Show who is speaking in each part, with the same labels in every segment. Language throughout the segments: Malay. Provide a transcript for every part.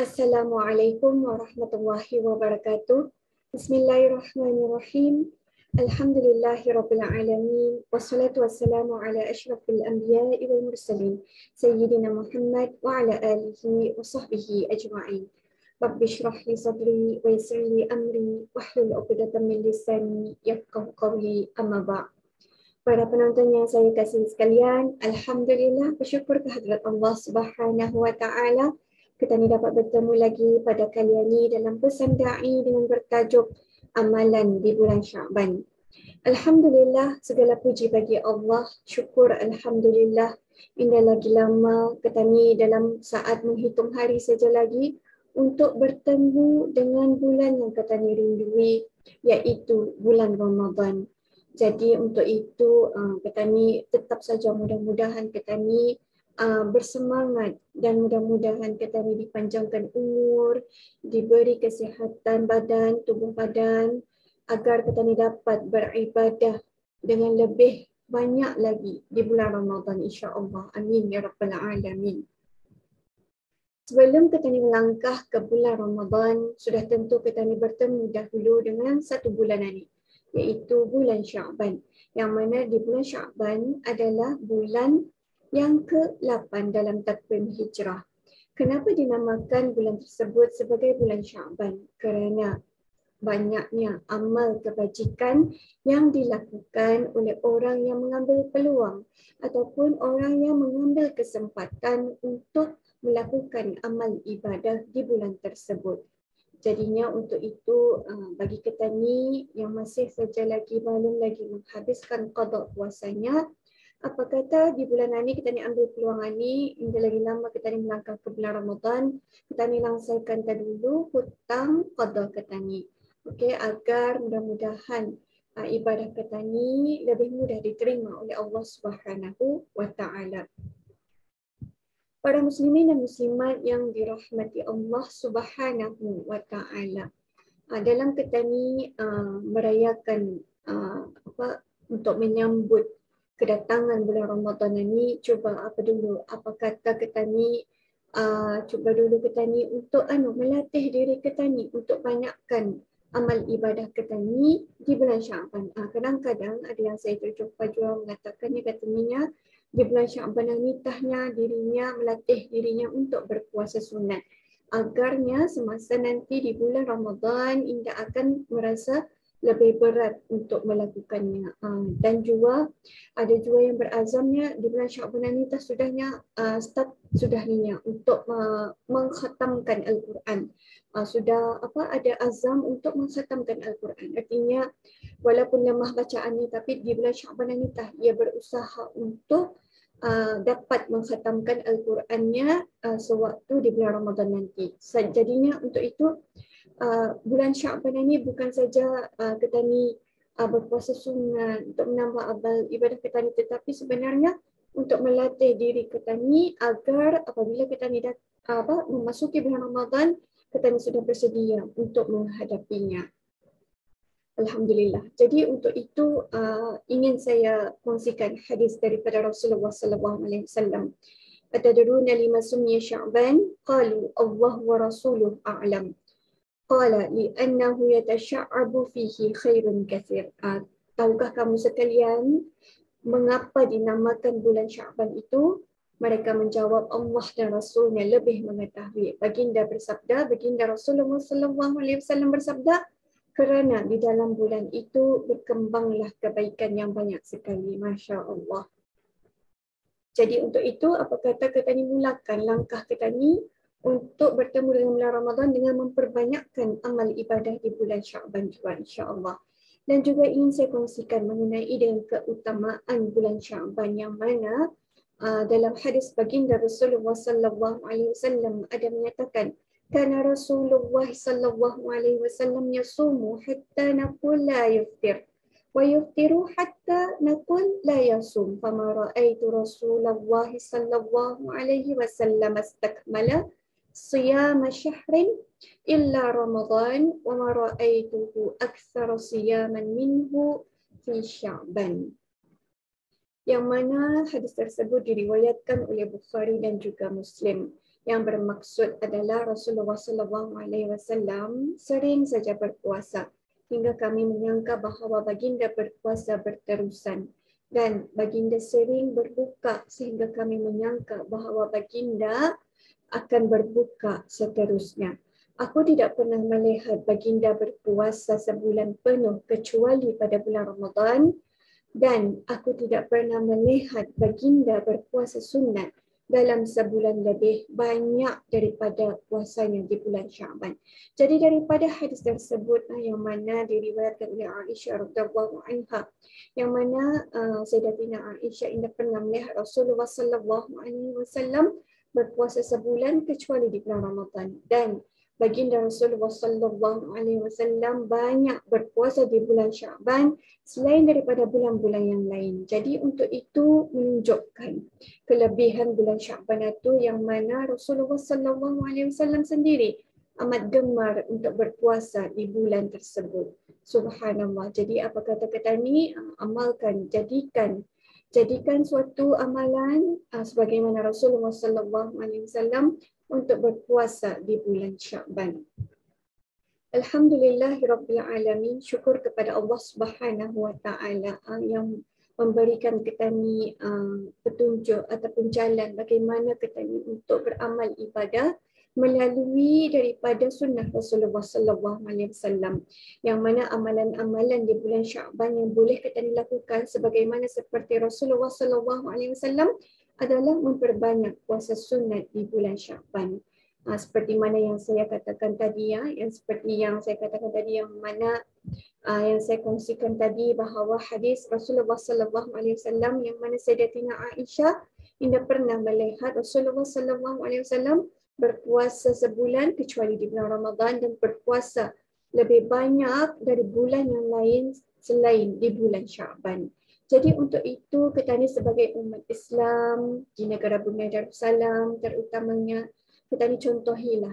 Speaker 1: Assalamualaikum warahmatullahi wabarakatuh. Bismillahirrahmanirrahim. Alhamdulillahirabbil alamin wassalatu wassalamu ala asyrafil anbiya'i wal mursalin sayyidina Muhammad wa ala alihi wa sahbihi ajma'in. Rabbi shrah li sadri wa yassir li amri wahlul 'uqdatam min lisani yafqahu qawli, amma ba'd. Para penonton yang saya kasihi sekalian, alhamdulillah bersyukur kehadrat Allah Subhanahu wa taala kita ni dapat bertemu lagi pada kali ini dalam pesan da'i dengan bertajuk Amalan di bulan Sya'ban. Alhamdulillah, segala puji bagi Allah, syukur alhamdulillah. Indah lagi lama kita ni dalam saat menghitung hari saja lagi untuk bertemu dengan bulan yang kita ni rindui, iaitu bulan Ramadan. Jadi untuk itu kita ni tetap saja mudah-mudahan kita ni bersemangat dan mudah-mudahan kita ni dipanjangkan umur, diberi kesihatan badan, tubuh badan agar kita ni dapat beribadah dengan lebih banyak lagi di bulan Ramadan, insya-Allah. Amin ya rabbal alamin. Sebelum kita ni melangkah ke bulan Ramadan, sudah tentu kita ni bertemu dahulu dengan satu bulan ini, iaitu bulan Sya'ban. Yang mana di bulan Sya'ban adalah bulan yang ke-8 dalam takwim hijrah. Kenapa dinamakan bulan tersebut sebagai bulan Sya'ban? Kerana banyaknya amal kebajikan yang dilakukan oleh orang yang mengambil peluang ataupun orang yang mengambil kesempatan untuk melakukan amal ibadah di bulan tersebut. Jadinya untuk itu bagi kita ni yang masih saja lagi belum lagi menghabiskan qada puasanya, apa kata di bulan ini kita ni ambil peluang ini, hingga lagi lama kita ni melangkah ke bulan Ramadan, kita ni langsaikan dulu hutang qada kita ni. Okey, agar mudah-mudahan ibadah kita ni lebih mudah diterima oleh Allah Subhanahu wa taala. Para muslimin dan muslimat yang dirahmati Allah Subhanahu wa taala. Dalam kita ni merayakan untuk menyambut kedatangan bulan Ramadan ini, cuba apa kata kita ni cuba dulu kita ni untuk melatih diri kita ni untuk banyakkan amal ibadah kita ni di bulan Sya'ban. Kadang-kadang ada yang saya terjumpa juga mengatakannya, katanya di bulan Sya'ban ini tahnya dirinya melatih dirinya untuk berpuasa sunat agarnya semasa nanti di bulan Ramadan indah akan merasa lebih berat untuk melakukannya. Dan juga ada juga yang berazamnya di bulan Sya'ban ini sudahnya untuk mengkhatamkan Al-Quran. Sudah ada azam untuk mengkhatamkan Al-Quran. Artinya walaupun lemah bacaannya, tapi di bulan Sya'ban ini ia berusaha untuk dapat mengkhatamkan Al-Qurannya sewaktu di bulan Ramadan nanti. Jadinya untuk itu bulan Sya'ban ini bukan saja kita ni berpuasa sunat untuk menambah amal ibadah kita ni, tetapi sebenarnya untuk melatih diri kita ni agar apabila kita ni memasuki bulan Ramadan, kita ni sudah bersedia untuk menghadapinya. Alhamdulillah. Jadi untuk itu ingin saya kongsikan hadis daripada Rasulullah sallallahu alaihi wasallam. Atadruna lima summiya Sya'ban? Qalu Allah wa rasuluhu a'lam. Qala li'annahu yatasha'abu fihi khairun katsir. Tahukah kamu sekalian mengapa dinamakan bulan Sya'ban itu? Mereka menjawab, Allah dan Rasulnya lebih mengetahui. Baginda Rasulullah sallallahu alaihi wasallam bersabda, kerana di dalam bulan itu berkembanglah kebaikan yang banyak sekali. Masya Allah. Jadi untuk itu, apa kata kita ni mulakan langkah kita ni untuk bertemu dengan bulan Ramadan dengan memperbanyakkan amal ibadah di bulan Sya'ban juga, insya-Allah. Dan juga ingin saya kongsikan mengenai dengan keutamaan bulan Sya'ban yang mana dalam hadis baginda Rasulullah sallallahu alaihi wasallam ada menyatakan, kana Rasulullah sallallahu alaihi wasallam yasumu hatta naqul la yuftir wa yuftiru hatta naqul la yasum, fama ra'aitu Rasulullah sallallahu alaihi wasallam istakmala siyama syahrin illa Ramadan wa ma ra'aituhu aktsara siyaman minhu fi Sya'ban. Yang mana hadis tersebut diriwayatkan oleh Bukhari dan juga Muslim. Yang bermaksud adalah Rasulullah SAW sering saja berpuasa hingga kami menyangka bahawa baginda berpuasa berterusan, dan baginda sering berbuka sehingga kami menyangka bahawa baginda akan berbuka seterusnya. Aku tidak pernah melihat baginda berpuasa sebulan penuh kecuali pada bulan Ramadan, dan aku tidak pernah melihat baginda berpuasa sunat dalam sebulan lebih banyak daripada puasanya di bulan Syaban. Jadi daripada hadis tersebut yang mana diriwayatkan oleh Aisyah radhiyallahu anha, yang mana Sayyidatina Aisyah indah pernah melihat Rasulullah sallallahu alaihi wasallam berpuasa sebulan kecuali di bulan Ramadan, dan baginda Rasulullah sallallahu alaihi wasallam banyak berpuasa di bulan Syaban selain daripada bulan-bulan yang lain. Jadi untuk itu menunjukkan kelebihan bulan Syaban itu, yang mana Rasulullah sallallahu alaihi wasallam sendiri amat gemar untuk berpuasa di bulan tersebut. Subhanallah. Jadi apa kata kita ni, amalkan, jadikan suatu amalan sebagaimana Rasulullah sallallahu alaihi wasallam untuk berpuasa di bulan Syaban. Alhamdulillahirabbil alamin. Syukur kepada Allah Subhanahu wa taala yang memberikan kita ni petunjuk ataupun jalan bagaimana kita ni untuk beramal ibadah melalui daripada sunnah Rasulullah sallallahu alaihi wasallam, yang mana amalan-amalan di bulan Syaban yang boleh kita lakukan sebagaimana seperti Rasulullah sallallahu alaihi wasallam adalah memperbanyak puasa sunat di bulan Syaban. Seperti mana yang saya katakan tadi, yang mana yang saya kongsikan tadi, bahawa hadis Rasulullah sallallahu alaihi wasallam yang mana Sayyidatina Aisyah tidak pernah melihat Rasulullah sallallahu alaihi wasallam berpuasa sebulan kecuali di bulan Ramadan, dan berpuasa lebih banyak dari bulan yang lain selain di bulan Syaban. Jadi untuk itu kita ni sebagai umat Islam di negara Brunei Darussalam terutamanya, kita ni contohilah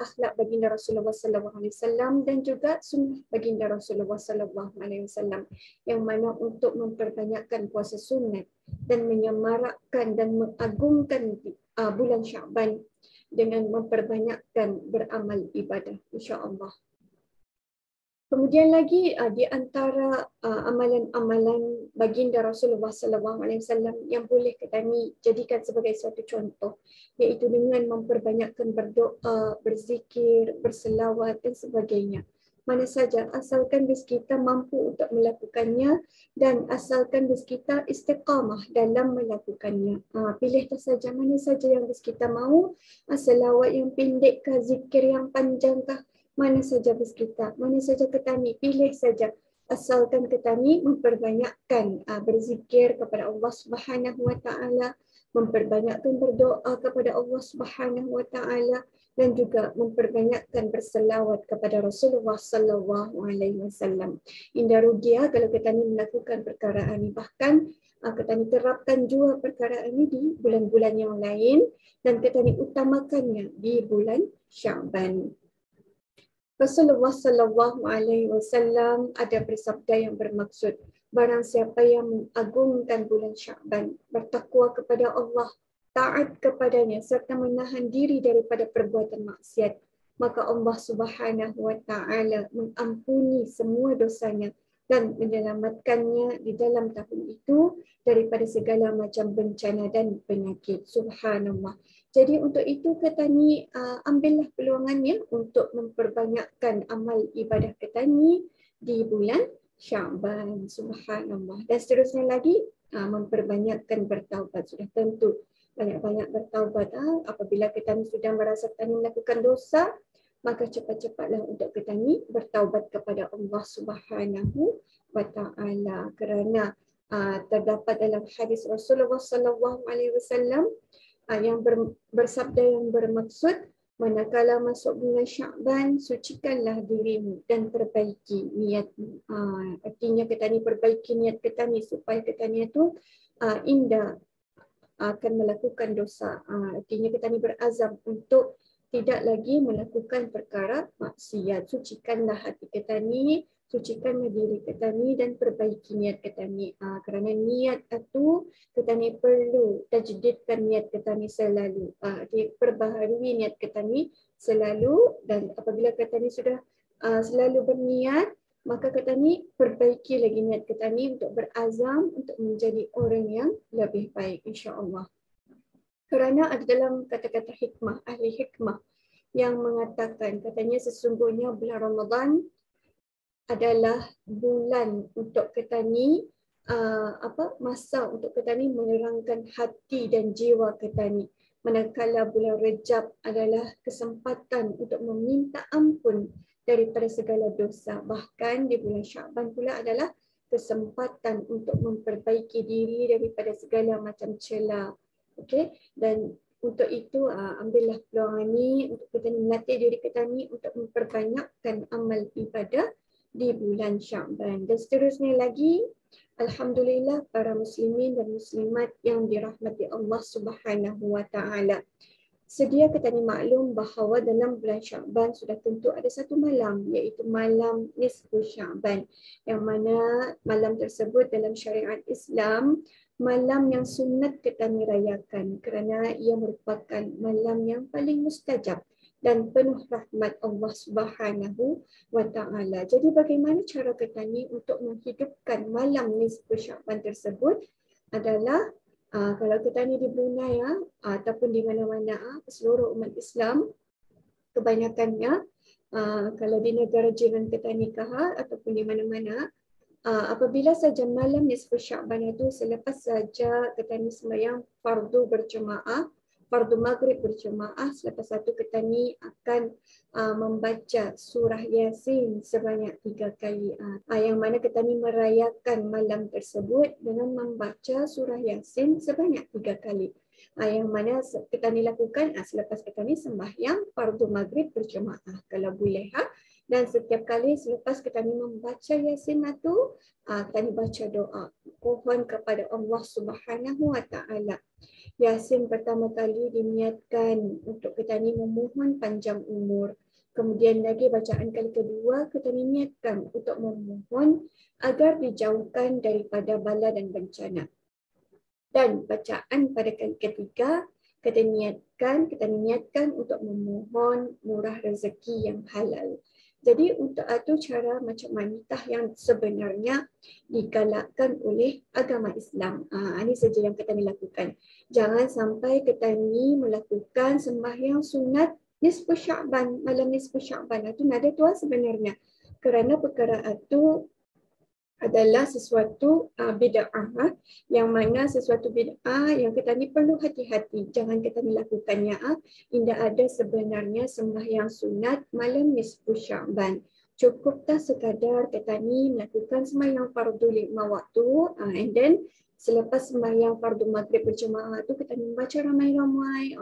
Speaker 1: akhlak baginda Rasulullah sallallahu alaihi wasallam dan juga sunnah baginda Rasulullah sallallahu alaihi wasallam, yang mana untuk memperbanyakkan puasa sunat dan menyemarakkan dan mengagungkan bulan Syaban dengan memperbanyakkan beramal ibadah, insya-Allah. Kemudian lagi di antara amalan-amalan baginda Rasulullah sallallahu alaihi wasallam yang boleh kita ni jadikan sebagai suatu contoh, iaitu dengan memperbanyakkan berdoa, berzikir, berselawat dan sebagainya. Mana saja asalkan bis kita mampu untuk melakukannya dan asalkan bis kita istiqamah dalam melakukannya. Pilih saja mana saja yang bis kita mahu, selawat yang pendek ke, zikir yang panjang ke, mana saja bis kita, mana saja kita ni, pilih saja. Asalkan kita ni memperbanyakkan berzikir kepada Allah Subhanahu wa taala, memperbanyakkan berdoa kepada Allah Subhanahu wa taala, dan juga memperbanyakkan berselawat kepada Rasulullah sallallahu alaihi wasallam. Indah rugi kalau kita ni melakukan perkara ini, bahkan kita ni terapkan juga perkara ini di bulan-bulan yang lain, dan kita ni utamakannya di bulan Syaban. Rasulullah sallallahu alaihi wasallam ada bersabda yang bermaksud, barang siapa yang mengagungkan bulan Syaban, bertakwa kepada Allah, taat kepadanya serta menahan diri daripada perbuatan maksiat, maka Allah Subhanahu wa taala mengampuni semua dosanya dan menyelamatkannya di dalam tahun itu daripada segala macam bencana dan penyakit. Subhanallah. Jadi untuk itu kita ni ambillah peluangannya untuk memperbanyakkan amal ibadah kita ni di bulan Syaban. Subhanallah. Dan seterusnya lagi memperbanyakkan bertaubat. Sudah tentu banyak-banyak bertaubat. Apabila kita ni sudah merasa kita ni melakukan dosa, maka cepat-cepatlah untuk kita ni bertaubat kepada Allah Subhanahu wa taala, kerana terdapat dalam hadis Rasulullah sallallahu alaihi wasallam yang bersabda yang bermaksud, manakala masuk bulan Syaban, sucikanlah dirimu dan perbaiki niatmu. Artinya kita ni perbaiki niat kita ni supaya kita ni tu indah akan melakukan dosa. Artinya kita ni berazam untuk tidak lagi melakukan perkara maksiat. Sucikanlah hati kita ni sucikan diri ketani dan perbaiki niat ketani. Kerana niat itu ketani perlu tajdidkan niat ketani selalu. Perbaharui niat ketani selalu, dan apabila ketani sudah selalu berniat, maka ketani perbaiki lagi niat ketani untuk berazam untuk menjadi orang yang lebih baik, insya-Allah. Kerana ada dalam kata-kata hikmah, ahli hikmah yang mengatakan, katanya sesungguhnya bulan Ramadan adalah bulan untuk ketani, masa untuk ketani menerangkan hati dan jiwa ketani. Manakala bulan Rejab adalah kesempatan untuk meminta ampun daripada segala dosa. Bahkan di bulan Sya'ban pula adalah kesempatan untuk memperbaiki diri daripada segala macam celah. Okey, dan untuk itu ambillah peluang ini untuk kita melatih diri kita ni untuk memperbanyakkan amal ibadah di bulan Sya'ban. Dan seterusnya lagi, alhamdulillah para muslimin dan muslimat yang dirahmati Allah Subhanahu wa taala. Sedia kita ni maklum bahawa dalam bulan Sya'ban sudah tentu ada satu malam, iaitu malam nisfu Sya'ban, yang mana malam tersebut dalam syariat Islam malam yang sunat kita rayakan kerana ia merupakan malam yang paling mustajab dan penuh rahmat Allah Subhanahu wa taala. Jadi bagaimana cara kita ni untuk menghidupkan malam nisfu Sya'ban tersebut adalah kalau kita ni di Brunei ataupun di mana-mana seluruh umat Islam, kebanyakannya kalau di negara jiran kita nikah ataupun di mana-mana, apabila saja malam nisfu Sya'ban itu selepas saja kita ni sembahyang fardu berjemaah, fardu maghrib berjemaah, selepas itu kita ni akan membaca surah Yasin sebanyak 3 kali. Yang mana kita ni merayakan malam tersebut dengan membaca surah Yasin sebanyak 3 kali. Yang mana kita ni lakukan selepas kita ni sembahyang fardu maghrib berjemaah kalau boleh. Dan setiap kali selepas kita ni membaca Yasin itu, kita ni baca doa. Mohon kepada Allah Subhanahu wa taala. Yasin pertama kali diniatkan untuk kita ni memohon panjang umur. Kemudian lagi bacaan kali kedua kita ni niatkan untuk memohon agar dijauhkan daripada bala dan bencana. Dan bacaan pada kali ketiga kita niatkan untuk memohon murah rezeki yang halal. Jadi untuk itu cara macam manitah yang sebenarnya digalakkan oleh agama Islam. Ini saja yang kita ni lakukan. Jangan sampai kita ni melakukan sembahyang sunat nisfu Sya'ban, malam nisfu Sya'ban. Itu nada tua sebenarnya. Kerana perkara itu adalah sesuatu bid'ah, yang mana sesuatu bid'ah yang kita ni perlu hati-hati. Jangan kita ni lakukannya. Tidak ada sebenarnya sembahyang sunat malam nisfu Sya'ban. Cukup tak sekadar kita ni melakukan sembahyang fardu 5 waktu, and then selepas sembahyang fardu maghrib berjemaah tu kita ni membaca ramai-ramai,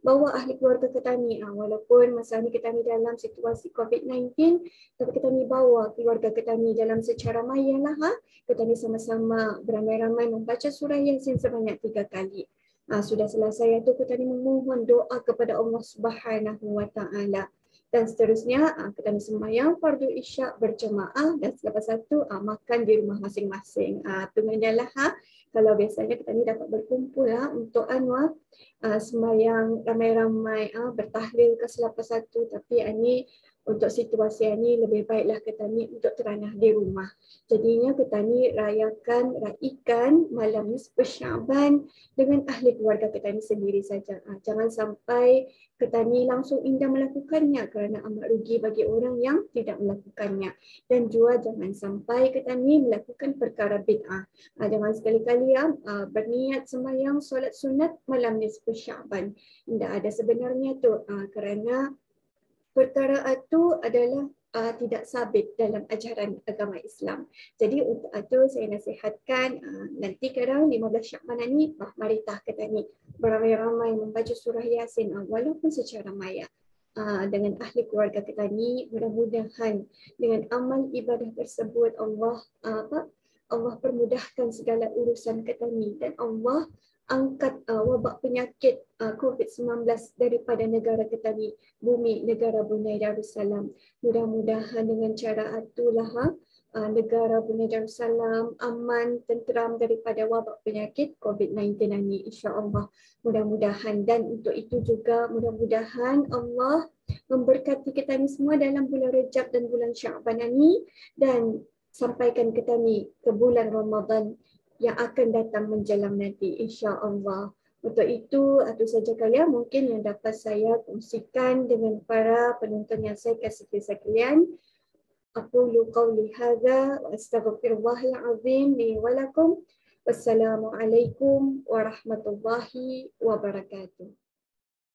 Speaker 1: bawa ahli keluarga kita ni, walaupun masa ni kita ni dalam situasi COVID-19, tapi kita ni bawa keluarga kita ni dalam secara maya lah. Kita ni sama-sama beramai-ramai membaca surah Yasin sebanyak 3 kali. Sudah selesai itu kita ni memohon doa kepada Allah Subhanahu wa taala. Dan seterusnya kita ni sembahyang fardu isyak berjemaah, dan selepas itu makan di rumah masing-masing. Tunggulah kalau biasanya kita ni dapat berkumpul untuk sembahyang ramai-ramai, bertahlil ke selepas satu, tapi ini untuk situasi ini lebih baiklah kita ni untuk teranah di rumah. Jadinya kita ni raikan malam nisfu Sya'ban dengan ahli keluarga kita ni sendiri saja. Jangan sampai kita ni langsung indah melakukannya kerana amat rugi bagi orang yang tidak melakukannya. Dan juga jangan sampai kita ni melakukan perkara bid'ah. Jangan sekali-kali berniat sembahyang solat sunat malam nisfu Sya'ban. Tidak ada sebenarnya tu, kerana perkara itu adalah tidak sabit dalam ajaran agama Islam. Jadi untuk itu saya nasihatkan nanti kadang 15 Sya'ban ni maritah kita ni beramai-ramai membaca surah Yasin walaupun secara maya dengan ahli keluarga kita ni. Mudah-mudahan dengan amal ibadah tersebut Allah permudahkan segala urusan kita ni, dan Allah angkat wabak penyakit COVID-19 daripada negara kita ni, bumi negara Brunei Darussalam. Mudah-mudahan dengan cara itulah negara Brunei Darussalam aman, tenteram daripada wabak penyakit COVID-19 ini, insya-Allah. Mudah-mudahan, dan untuk itu juga mudah-mudahan Allah memberkati kita ni semua dalam bulan Rejab dan bulan Syaban ini, dan sampaikan kita ni ke bulan Ramadan yang akan datang menjelang nanti, insya-Allah. Untuk itu saja kalian mungkin yang dapat saya kongsikan dengan para penonton yang saya kasihi sekalian. Aqulu qawli hadza wa astaghfirullahal azim li wa lakum. Wassalamualaikum warahmatullahi wabarakatuh.